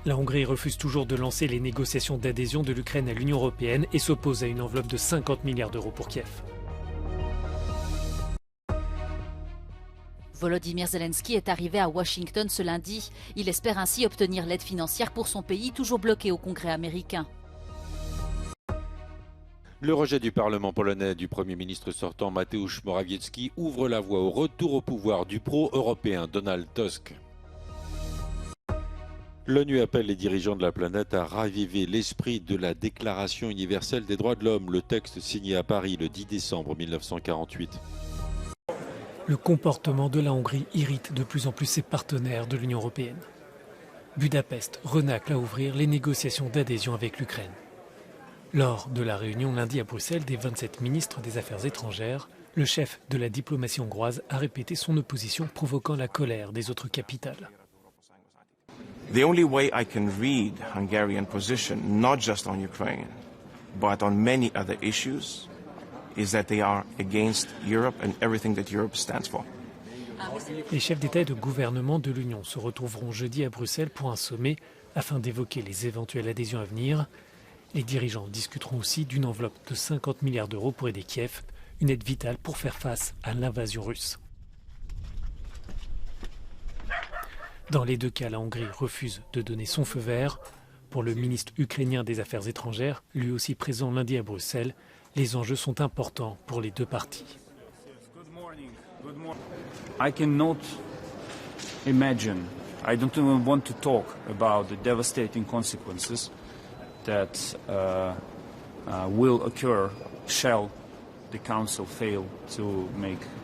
La Hongrie refuse toujours de lancer les négociations d'adhésion de l'Ukraine à l'Union européenne et s'oppose à une enveloppe de 50 milliards d'euros pour Kiev. Volodymyr Zelensky est arrivé à Washington ce lundi. Il espère ainsi obtenir l'aide financière pour son pays, toujours bloqué au Congrès américain. Le rejet du Parlement polonais du Premier ministre sortant Mateusz Morawiecki ouvre la voie au retour au pouvoir du pro-européen Donald Tusk. L'ONU appelle les dirigeants de la planète à raviver l'esprit de la Déclaration universelle des droits de l'homme, le texte signé à Paris le 10 décembre 1948. Le comportement de la Hongrie irrite de plus en plus ses partenaires de l'Union européenne. Budapest renacle à ouvrir les négociations d'adhésion avec l'Ukraine. Lors de la réunion lundi à Bruxelles des 27 ministres des Affaires étrangères, le chef de la diplomatie hongroise a répété son opposition, provoquant la colère des autres capitales. The only way I can read Hungarian position, not just on Ukraine, but on many other issues, is that they are against Europe and everything that Europe stands for. Les chefs d'État et de gouvernement de l'Union se retrouveront jeudi à Bruxelles pour un sommet afin d'évoquer les éventuelles adhésions à venir. Les dirigeants discuteront aussi d'une enveloppe de 50 milliards d'euros pour aider Kiev, une aide vitale pour faire face à l'invasion russe. Dans les deux cas, la Hongrie refuse de donner son feu vert. Pour le ministre ukrainien des Affaires étrangères, lui aussi présent lundi à Bruxelles, les enjeux sont importants pour les deux parties. I cannot imagine, I don't even want to talk about the devastating consequences that will occur shall the Council fail to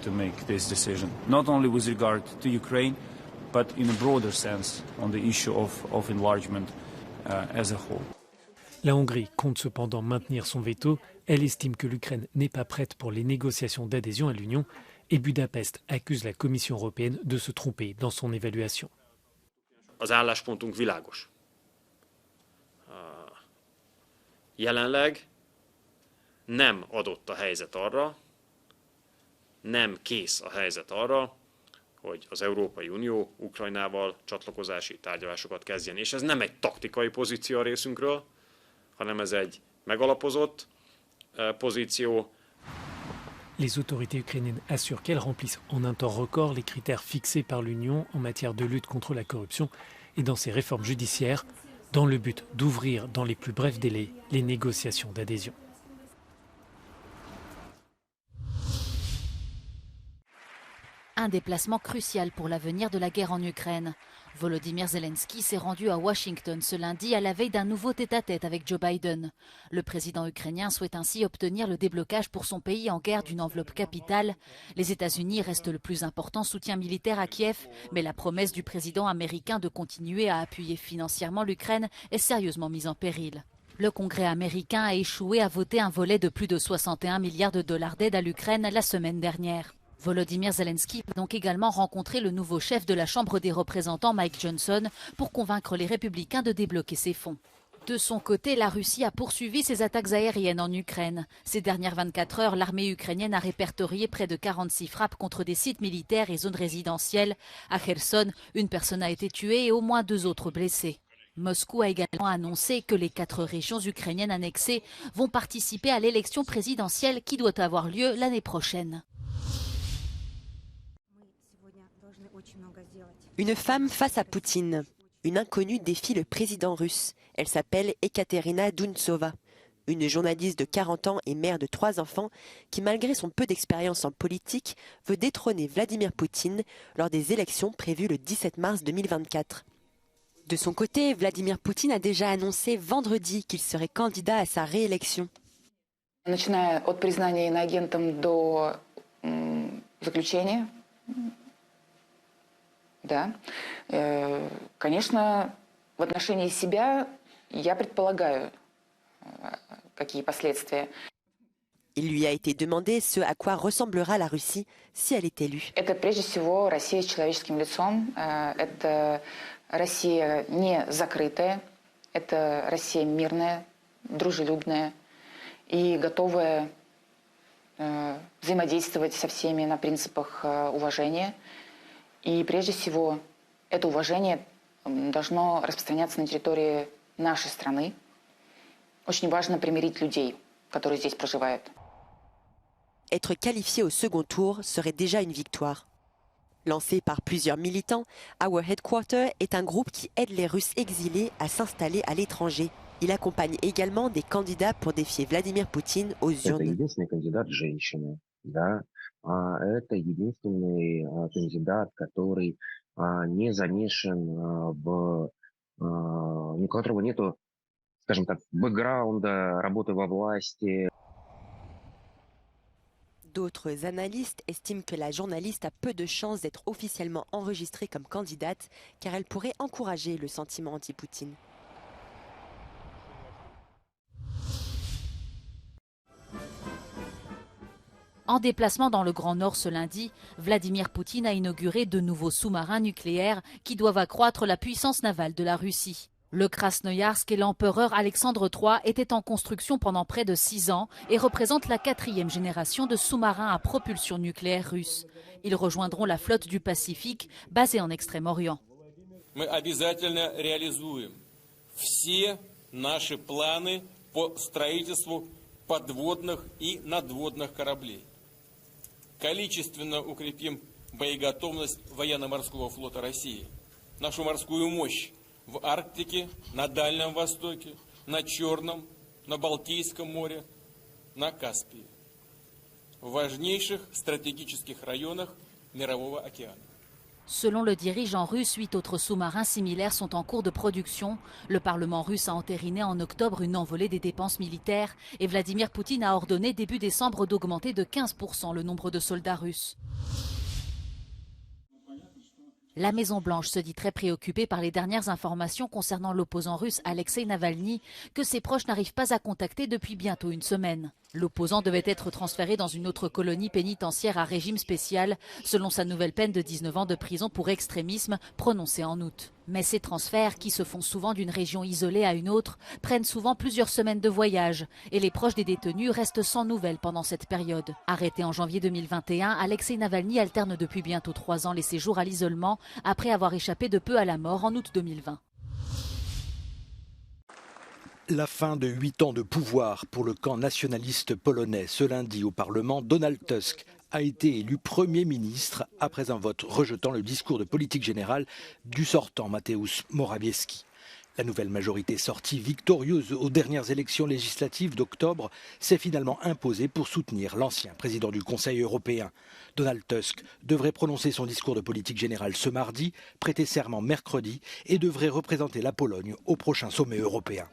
make this decision. Not only with regard to Ukraine, but in a broader sense on the issue of enlargement as a whole. La Hongrie compte cependant maintenir son veto. Elle estime que l'Ukraine n'est pas prête pour les négociations d'adhésion à l'Union et Budapest accuse la Commission européenne de se tromper dans son évaluation. Az álláspontunk világos. Jelenleg nem adott a helyzet arra, nem kész a helyzet arra, hogy az Európai Unió Ukrajnával csatlakozási tárgyalásokat kezdjen. És ez nem egy taktikai pozíció a részünkről, hanem ez egy megalapozott pozíció. Les autorités ukrainiennes assurent qu'elles remplissent en un temps record les critères fixés par l'Union en matière de lutte contre la corruption et dans ses réformes judiciaires, dans le but d'ouvrir dans les plus brefs délais les négociations d'adhésion. Un déplacement crucial pour l'avenir de la guerre en Ukraine. Volodymyr Zelensky s'est rendu à Washington ce lundi à la veille d'un nouveau tête-à-tête avec Joe Biden. Le président ukrainien souhaite ainsi obtenir le déblocage pour son pays en guerre d'une enveloppe capitale. Les États-Unis restent le plus important soutien militaire à Kiev, mais la promesse du président américain de continuer à appuyer financièrement l'Ukraine est sérieusement mise en péril. Le Congrès américain a échoué à voter un volet de plus de 61 milliards de dollars d'aide à l'Ukraine la semaine dernière. Volodymyr Zelensky va donc également rencontrer le nouveau chef de la Chambre des représentants, Mike Johnson, pour convaincre les républicains de débloquer ces fonds. De son côté, la Russie a poursuivi ses attaques aériennes en Ukraine. Ces dernières 24 heures, l'armée ukrainienne a répertorié près de 46 frappes contre des sites militaires et zones résidentielles. À Kherson, une personne a été tuée et au moins 2 autres blessés. Moscou a également annoncé que les 4 régions ukrainiennes annexées vont participer à l'élection présidentielle qui doit avoir lieu l'année prochaine. Une femme face à Poutine. Une inconnue défie le président russe. Elle s'appelle Ekaterina Dountsova, une journaliste de 40 ans et mère de 3 enfants qui, malgré son peu d'expérience en politique, veut détrôner Vladimir Poutine lors des élections prévues le 17 mars 2024. De son côté, Vladimir Poutine a déjà annoncé vendredi qu'il serait candidat à sa réélection. Начиная от признания иноагентом до заключения. Да. Конечно, в отношении себя я предполагаю, какие последствия. Il lui a été demandé ce à quoi ressemblera la Russie si elle est élue. Это прежде всего Россия с человеческим лицом. Это Россия не закрытая. Это Россия мирная, дружелюбная и готовая взаимодействовать со всеми на принципах уважения. И прежде всего это уважение должно распространяться на территории нашей страны. Очень важно примирить людей, которые здесь проживают. Être qualifié au second tour serait déjà une victoire. Lancé par plusieurs militants, Our Headquarter est un groupe qui aide les Russes exilés à s'installer à l'étranger. Il accompagne également des candidats pour défier Vladimir Poutine aux urnes. Это единственный кандидат женщина, да. Это единственный кандидат, который не замешан у которого нету, скажем так, бэкграунда, работы во власти. D'autres analystes estiment que la journaliste a peu de chances d'être officiellement enregistrée comme candidate car elle pourrait encourager le sentiment anti-Poutine. En déplacement dans le Grand Nord ce lundi, Vladimir Poutine a inauguré de nouveaux sous-marins nucléaires qui doivent accroître la puissance navale de la Russie. Le Krasnoïarsk et l'empereur Alexandre III étaient en construction pendant près de 6 ans et représentent la 4e génération de sous-marins à propulsion nucléaire russe. Ils rejoindront la flotte du Pacifique basée en Extrême-Orient. Мы обязательно реализуем все наши планы по строительству подводных и надводных кораблей. Количественно укрепим боеготовность военно-морского флота России, нашу морскую мощь в Арктике, на Дальнем Востоке, на Черном, на Балтийском море, на Каспии, в важнейших стратегических районах Мирового океана. Selon le dirigeant russe, 8 autres sous-marins similaires sont en cours de production. Le Parlement russe a entériné en octobre une envolée des dépenses militaires et Vladimir Poutine a ordonné début décembre d'augmenter de 15% le nombre de soldats russes. La Maison-Blanche se dit très préoccupée par les dernières informations concernant l'opposant russe Alexei Navalny, que ses proches n'arrivent pas à contacter depuis bientôt une semaine. L'opposant devait être transféré dans une autre colonie pénitentiaire à régime spécial, selon sa nouvelle peine de 19 ans de prison pour extrémisme prononcée en août. Mais ces transferts, qui se font souvent d'une région isolée à une autre, prennent souvent plusieurs semaines de voyage et les proches des détenus restent sans nouvelles pendant cette période. Arrêté en janvier 2021, Alexei Navalny alterne depuis bientôt 3 ans les séjours à l'isolement après avoir échappé de peu à la mort en août 2020. La fin de 8 ans de pouvoir pour le camp nationaliste polonais. Ce lundi au Parlement, Donald Tusk a été élu Premier ministre après un vote rejetant le discours de politique générale du sortant Mateusz Morawiecki. La nouvelle majorité sortie victorieuse aux dernières élections législatives d'octobre s'est finalement imposée pour soutenir l'ancien président du Conseil européen. Donald Tusk devrait prononcer son discours de politique générale ce mardi, prêter serment mercredi et devrait représenter la Pologne au prochain sommet européen.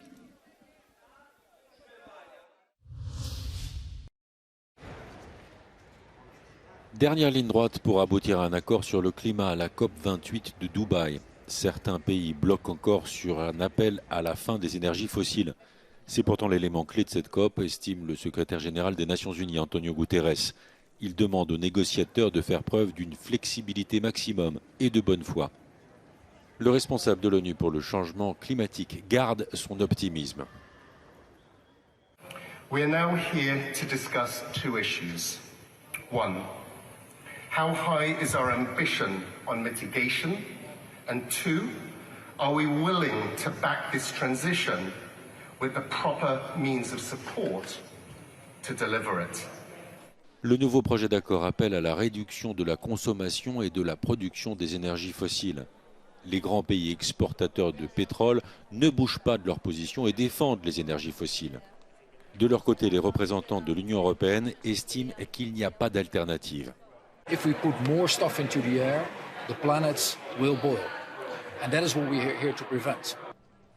Dernière ligne droite pour aboutir à un accord sur le climat à la COP28 de Dubaï. Certains pays bloquent encore sur un appel à la fin des énergies fossiles. C'est pourtant l'élément clé de cette COP, estime le secrétaire général des Nations Unies, Antonio Guterres. Il demande aux négociateurs de faire preuve d'une flexibilité maximum et de bonne foi. Le responsable de l'ONU pour le changement climatique garde son optimisme. We are now here to discuss 2 issues. 1. How high is our ambition on mitigation? And 2, are we willing to back this transition with the proper means of support to deliver it? Le nouveau projet d'accord appelle à la réduction de la consommation et de la production des énergies fossiles. Les grands pays exportateurs de pétrole ne bougent pas de leur position et défendent les énergies fossiles. De leur côté, les représentants de l'Union européenne estiment qu'il n'y a pas d'alternative. If we put more stuff into the air, the planet will boil. And that is what we are here to prevent.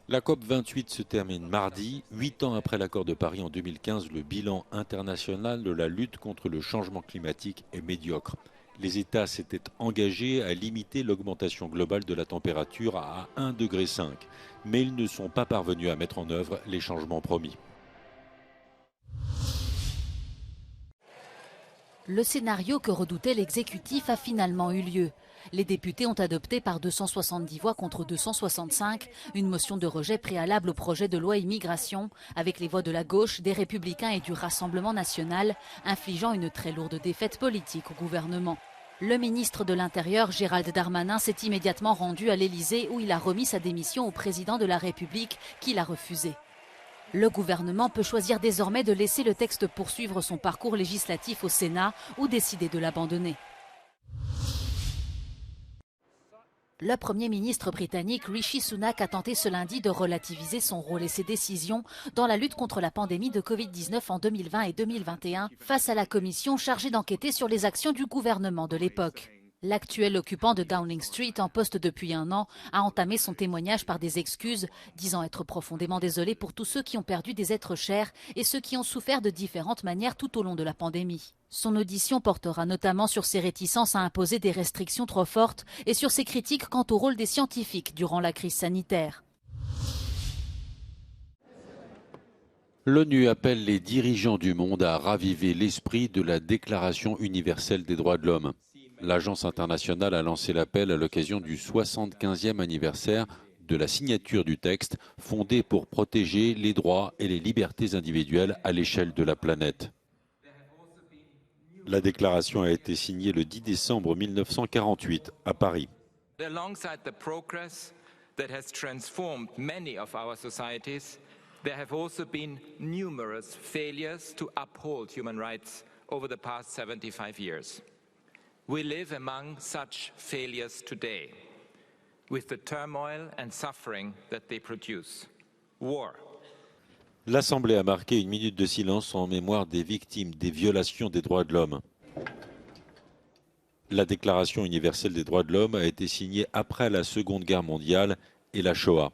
La COP28 se termine mardi. 8 ans après l'accord de Paris en 2015, le bilan international de la lutte contre le changement climatique est médiocre. Les États s'étaient engagés à limiter l'augmentation globale de la température à 1,5 degré, mais ils ne sont pas parvenus à mettre en œuvre les changements promis. Le scénario que redoutait l'exécutif a finalement eu lieu. Les députés ont adopté par 270 voix contre 265 une motion de rejet préalable au projet de loi immigration, avec les voix de la gauche, des Républicains et du Rassemblement national, infligeant une très lourde défaite politique au gouvernement. Le ministre de l'Intérieur, Gérald Darmanin, s'est immédiatement rendu à l'Élysée où il a remis sa démission au président de la République, qui l'a refusée. Le gouvernement peut choisir désormais de laisser le texte poursuivre son parcours législatif au Sénat ou décider de l'abandonner. Le Premier ministre britannique Rishi Sunak a tenté ce lundi de relativiser son rôle et ses décisions dans la lutte contre la pandémie de Covid-19 en 2020 et 2021 face à la commission chargée d'enquêter sur les actions du gouvernement de l'époque. L'actuel occupant de Downing Street, en poste depuis un an, a entamé son témoignage par des excuses, disant être profondément désolé pour tous ceux qui ont perdu des êtres chers et ceux qui ont souffert de différentes manières tout au long de la pandémie. Son audition portera notamment sur ses réticences à imposer des restrictions trop fortes et sur ses critiques quant au rôle des scientifiques durant la crise sanitaire. L'ONU appelle les dirigeants du monde à raviver l'esprit de la Déclaration universelle des droits de l'homme. L'Agence internationale a lancé l'appel à l'occasion du 75e anniversaire de la signature du texte fondé pour protéger les droits et les libertés individuelles à l'échelle de la planète. La déclaration a été signée le 10 décembre 1948 à Paris. Alongside the progress that has transformed many of our societies, there have also been numerous failures to uphold human rights over the past 75 years. We live among such failures today, with the turmoil and suffering that they produce. War. L'Assemblée a marqué une minute de silence en mémoire des victimes des violations des droits de l'homme. La Déclaration universelle des droits de l'homme a été signée après la Seconde Guerre mondiale et la Shoah.